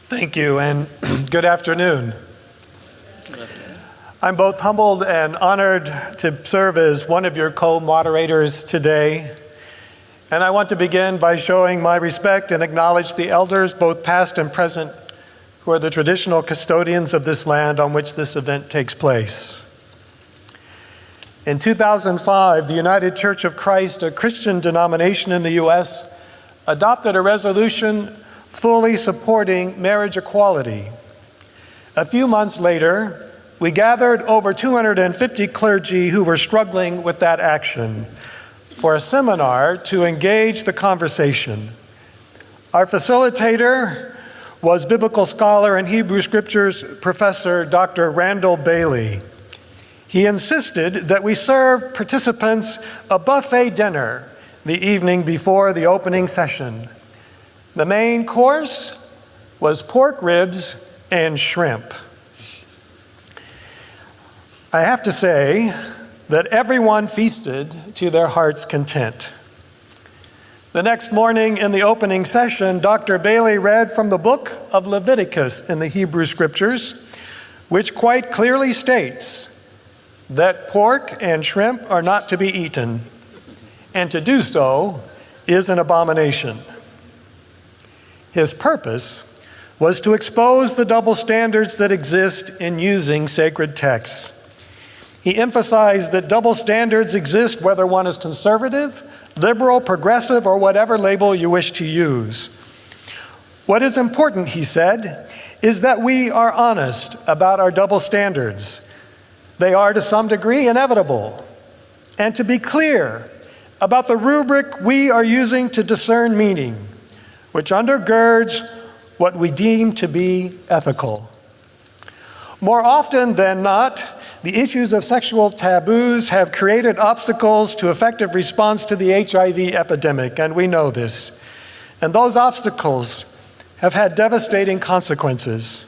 Thank you, and good afternoon. I'm both humbled and honored to serve as one of your co-moderators today. And I want to begin by showing my respect and acknowledge the elders, both past and present, who are the traditional custodians of this land on which this event takes place. In 2005, the United Church of Christ, a Christian denomination in the U.S., adopted a resolution fully supporting marriage equality. A few months later, we gathered over 250 clergy who were struggling with that action for a seminar to engage the conversation. Our facilitator was biblical scholar and Hebrew Scriptures professor Dr. Randall Bailey. He insisted that we serve participants a buffet dinner the evening before the opening session. The main course was pork ribs and shrimp. I have to say that everyone feasted to their heart's content. The next morning in the opening session, Dr. Bailey read from the book of Leviticus in the Hebrew Scriptures, which quite clearly states that pork and shrimp are not to be eaten, and to do so is an abomination. His purpose was to expose the double standards that exist in using sacred texts. He emphasized that double standards exist whether one is conservative, liberal, progressive, or whatever label you wish to use. What is important, he said, is that we are honest about our double standards. They are to some degree inevitable. And to be clear about the rubric we are using to discern meaning, which undergirds what we deem to be ethical. More often than not, the issues of sexual taboos have created obstacles to effective response to the HIV epidemic, and we know this. And those obstacles have had devastating consequences.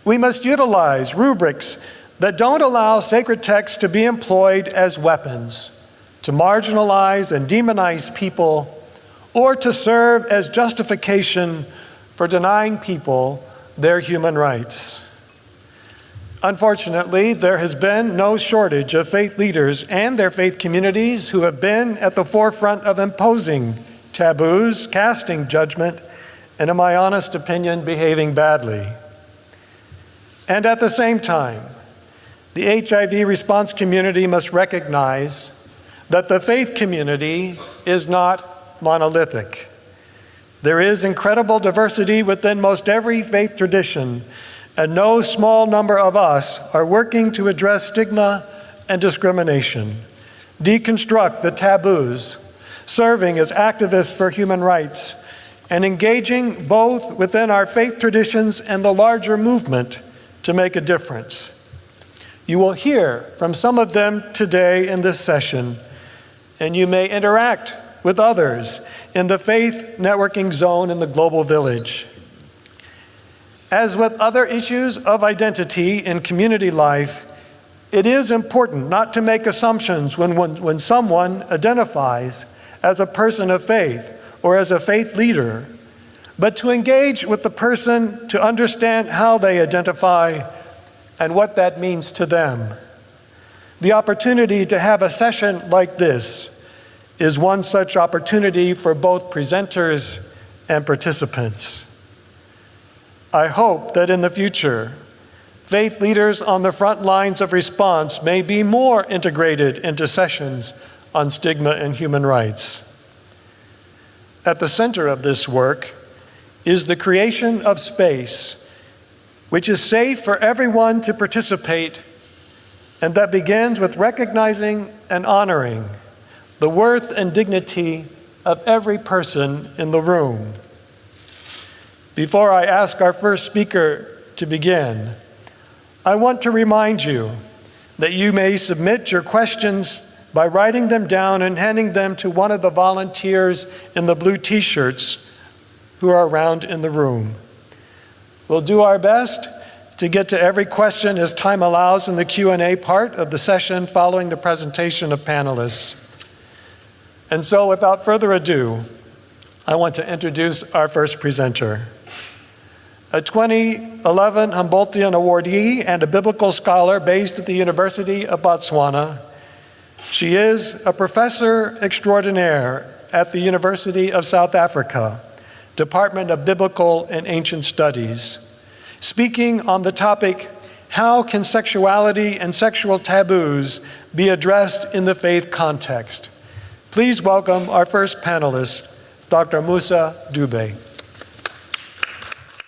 We must utilize rubrics that don't allow sacred texts to be employed as weapons to marginalize and demonize people, or to serve as justification for denying people their human rights. Unfortunately, there has been no shortage of faith leaders and their faith communities who have been at the forefront of imposing taboos, casting judgment, and in my honest opinion, behaving badly. And at the same time, the HIV response community must recognize that the faith community is not monolithic. There is incredible diversity within most every faith tradition, and no small number of us are working to address stigma and discrimination, deconstruct the taboos, serving as activists for human rights, and engaging both within our faith traditions and the larger movement to make a difference. You will hear from some of them today in this session, and you may interact with others in the faith networking zone in the global village. As with other issues of identity in community life, it is important not to make assumptions when someone identifies as a person of faith or as a faith leader, but to engage with the person to understand how they identify and what that means to them. The opportunity to have a session like this is one such opportunity for both presenters and participants. I hope that in the future, faith leaders on the front lines of response may be more integrated into sessions on stigma and human rights. At the center of this work is the creation of space which is safe for everyone to participate, and that begins with recognizing and honoring the worth and dignity of every person in the room. Before I ask our first speaker to begin, I want to remind you that you may submit your questions by writing them down and handing them to one of the volunteers in the blue t-shirts who are around in the room. We'll do our best to get to every question as time allows in the Q&A part of the session following the presentation of panelists. And so without further ado, I want to introduce our first presenter. a 2011 Humboldtian awardee and a biblical scholar based at the University of Botswana. She is a professor extraordinaire at the University of South Africa, Department of Biblical and Ancient Studies, speaking on the topic, how can sexuality and sexual taboos be addressed in the faith context? Please welcome our first panelist, Dr. Musa Dube.